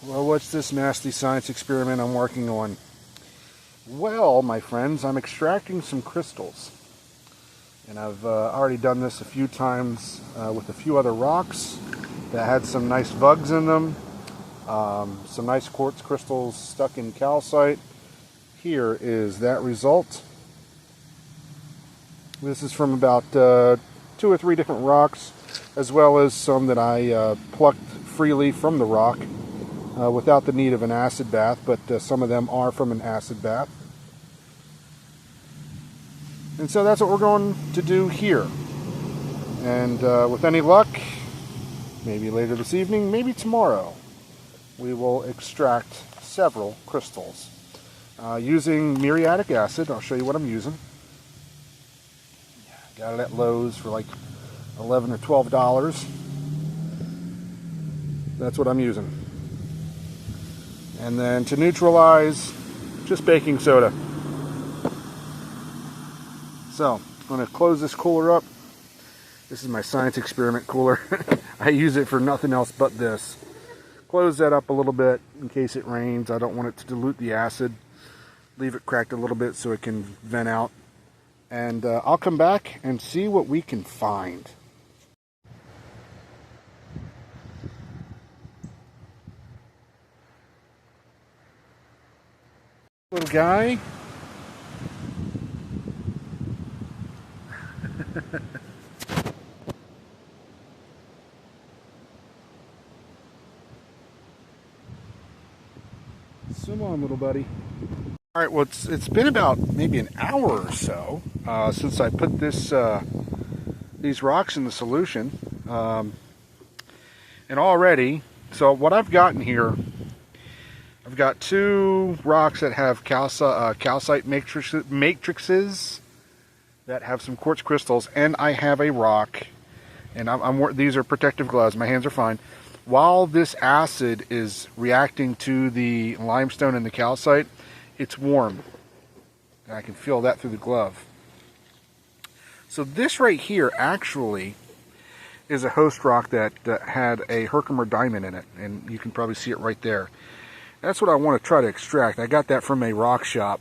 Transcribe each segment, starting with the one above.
Well, what's this nasty science experiment I'm working on? Well, my friends, I'm extracting some crystals. And I've already done this a few times with a few other rocks that had some nice vugs in them. Some nice quartz crystals stuck in calcite. Here is that result. This is from about 2 or 3 different rocks, as well as some that I plucked freely from the rock without the need of an acid bath, but some of them are from an acid bath. And so that's what we're going to do here. And with any luck, maybe later this evening, maybe tomorrow, we will extract several crystals using muriatic acid. I'll show you what I'm using. Got it at Lowe's for like $11 or $12. That's what I'm using. And then to neutralize, just baking soda. So, I'm going to close this cooler up. This is my science experiment cooler. I use it for nothing else but this. Close that up a little bit in case it rains. I don't want it to dilute the acid. Leave it cracked a little bit so it can vent out. And I'll come back and see what we can find. Little guy. Swim on, little buddy. All right, well, it's been about maybe an hour or so since I put these rocks in the solution, and already, so what I've gotten here, I've got 2 rocks that have calcite matrices that have some quartz crystals, and I have a rock, and these are protective gloves. My hands are fine. While this acid is reacting to the limestone and the calcite, it's warm, and I can feel that through the glove. So this right here actually is a host rock that had a Herkimer diamond in it, and you can probably see it right there. That's what I want to try to extract. I got that from a rock shop,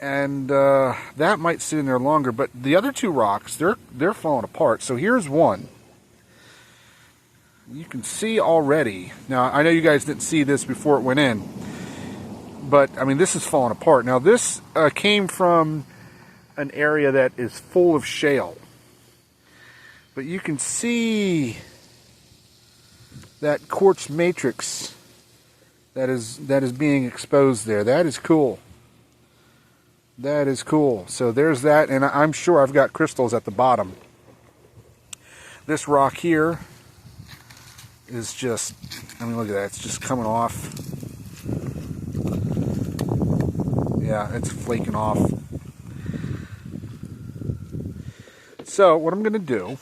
and that might sit in there longer. But the other 2 rocks, they're falling apart. So here's one. You can see already. Now I know you guys didn't see this before it went in, but I mean, this is falling apart. Now this came from an area that is full of shale, but you can see that quartz matrix that is being exposed there. That is cool. That is cool. So there's that, and I'm sure I've got crystals at the bottom. This rock here is just, I mean, look at that, it's just coming off. Yeah, it's flaking off. So what I'm going to do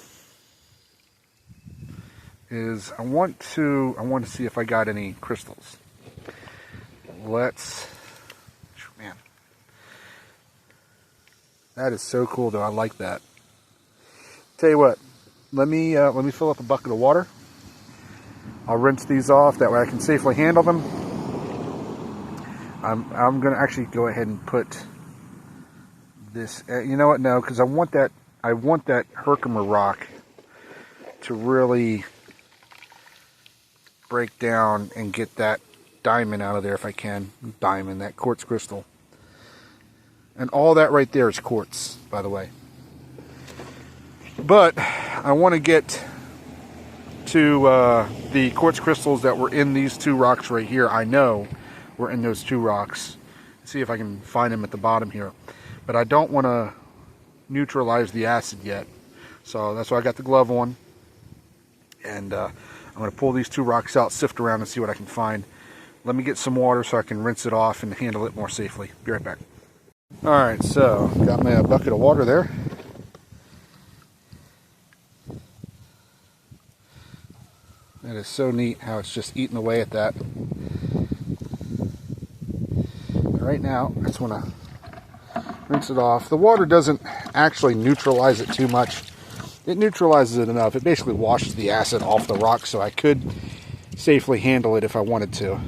is I want to see if I got any crystals. Man, that is so cool though. I like that. Tell you what, let me fill up a bucket of water. I'll rinse these off, that way I can safely handle them. I'm going to actually go ahead and put this, you know what, no, because I want that Herkimer rock to really break down and get that diamond out of there if I can. Diamond, that quartz crystal. And all that right there is quartz, by the way. But I want to get to the quartz crystals that were in these 2 rocks right here. I know were in those 2 rocks. See if I can find them at the bottom here. But I don't want to neutralize the acid yet. So that's why I got the glove on. And I'm going to pull these 2 rocks out, sift around, and see what I can find. Let me get some water so I can rinse it off and handle it more safely. Be right back. Alright, so got my bucket of water there. That is so neat how it's just eating away at that. Right now, I just want to rinse it off. The water doesn't actually neutralize it too much. It neutralizes it enough. It basically washes the acid off the rock, so I could safely handle it if I wanted to.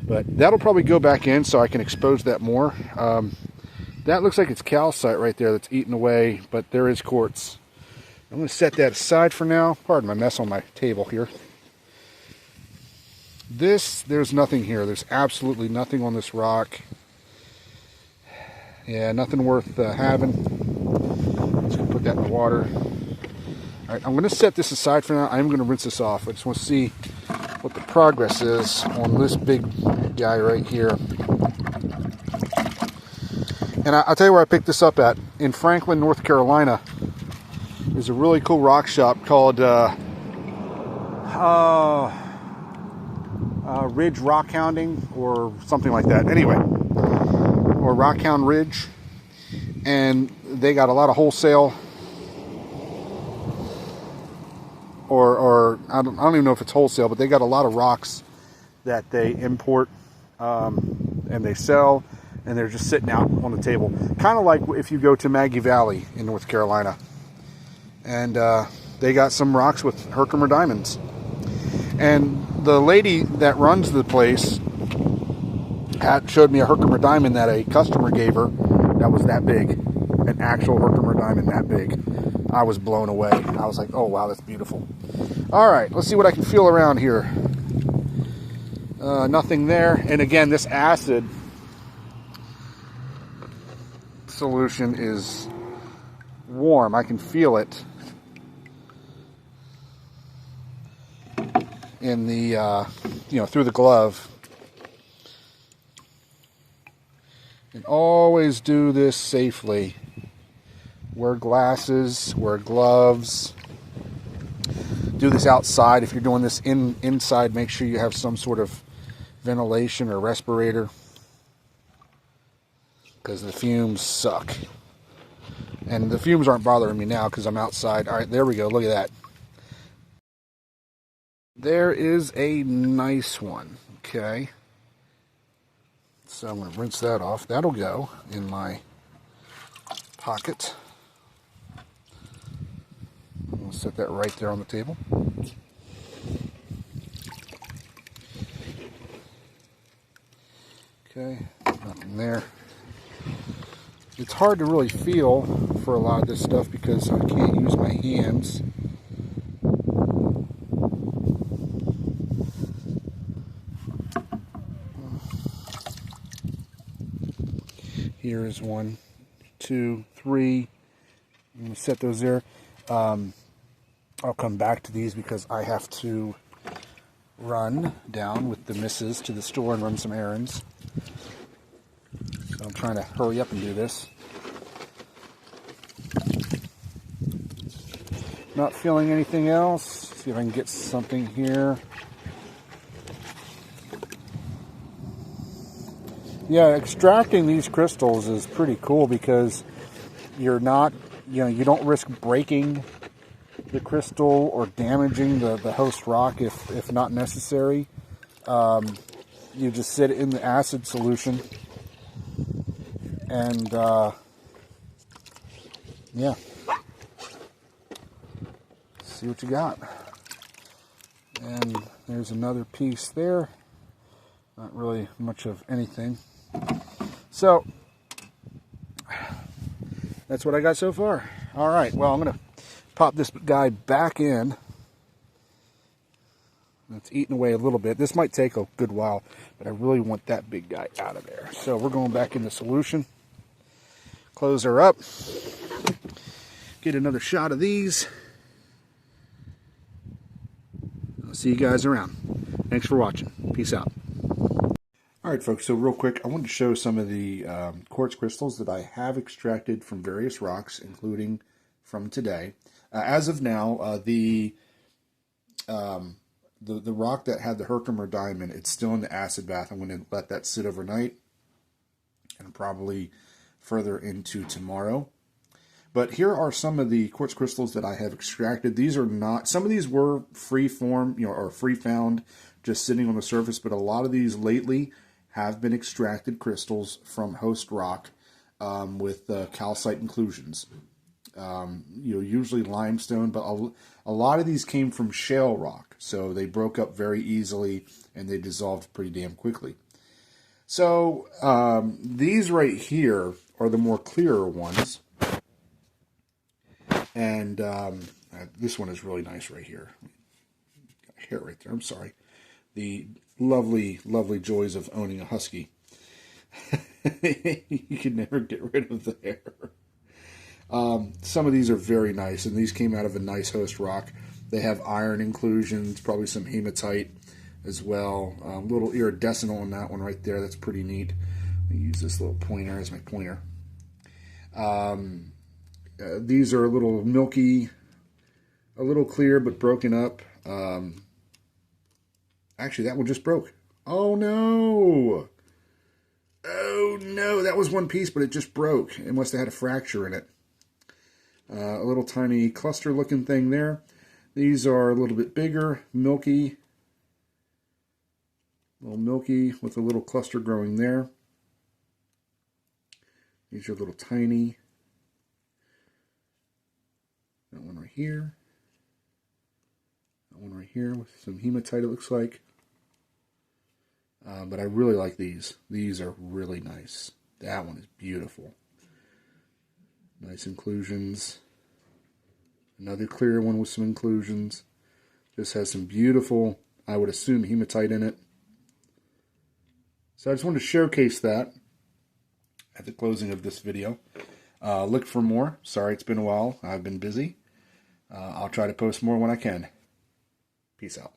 But that'll probably go back in so I can expose that more. That looks like it's calcite right there that's eaten away, but there is quartz. I'm going to set that aside for now. Pardon my mess on my table here. There's nothing here. There's absolutely nothing on this rock. Yeah, nothing worth having. Just going to put that in the water. All right, I'm going to set this aside for now. I'm going to rinse this off. I just want to see what the progress is on this big guy right here. And I'll tell you where I picked this up at. In Franklin, North Carolina, there's a really cool rock shop called Ridge Rock Hounding or something like that. Anyway, or Rockhound Ridge. And they got a lot of wholesale, or I don't even know if it's wholesale, but they got a lot of rocks that they import and they sell, and they're just sitting out on the table. Kind of like if you go to Maggie Valley in North Carolina. And they got some rocks with Herkimer diamonds. And the lady that runs the place showed me a Herkimer diamond that a customer gave her that was that big. An actual Herkimer diamond that big. I was blown away. I was like, oh wow, that's beautiful. Alright, let's see what I can feel around here. Nothing there. And again, this acid solution is warm. I can feel it in the, through the glove. And always do this safely. Wear glasses, wear gloves. Do this outside. If you're doing this inside, make sure you have some sort of ventilation or respirator, because the fumes suck. And the fumes aren't bothering me now because I'm outside. All right, there we go. Look at that. There is a nice one. Okay. So I'm going to rinse that off. That'll go in my pocket. I'm going to set that right there on the table. Okay, nothing there. It's hard to really feel for a lot of this stuff because I can't use my hands. Here is 1, 2, 3. I'm going to set those there. I'll come back to these because I have to run down with the missus to the store and run some errands. So I'm trying to hurry up and do this. Not feeling anything else. See if I can get something here. Yeah, extracting these crystals is pretty cool because you're not, you don't risk breaking the crystal or damaging the host rock if not necessary. You just sit it in the acid solution and yeah, see what you got. And there's another piece there. Not really much of anything. So that's what I got so far. All right, well, I'm going to pop this guy back in. It's eating away a little bit. This might take a good while, but I really want that big guy out of there. So we're going back in the solution. Close her up. Get another shot of these. I'll see you guys around. Thanks for watching. Peace out. Alright folks, so real quick, I wanted to show some of the quartz crystals that I have extracted from various rocks, including from today. As of now, the rock that had the Herkimer diamond, it's still in the acid bath. I'm going to let that sit overnight and probably further into tomorrow. But here are some of the quartz crystals that I have extracted. These are not, some of these were free form, or free found, just sitting on the surface, but a lot of these lately have been extracted crystals from host rock with calcite inclusions. Usually limestone, but a lot of these came from shale rock, so they broke up very easily and they dissolved pretty damn quickly. So these right here are the more clearer ones, and this one is really nice right here. Got hair right there. I'm sorry. The lovely, lovely joys of owning a husky. You can never get rid of the hair. Some of these are very nice, and these came out of a nice host rock. They have iron inclusions, probably some hematite as well. A little iridescent on that one right there. That's pretty neat. I use this little pointer as my pointer. These are a little milky, a little clear, but broken up. Actually, that one just broke. Oh no! Oh no, that was one piece, but it just broke. It must have had a fracture in it. A little tiny cluster looking thing there. These are a little bit bigger, milky. A little milky with a little cluster growing there. These are a little tiny. That one right here. That one right here with some hematite, it looks like. But I really like these. These are really nice. That one is beautiful. Nice inclusions. Another clear one with some inclusions. This has some beautiful, I would assume, hematite in it. So I just wanted to showcase that at the closing of this video. Look for more. Sorry it's been a while. I've been busy. I'll try to post more when I can. Peace out.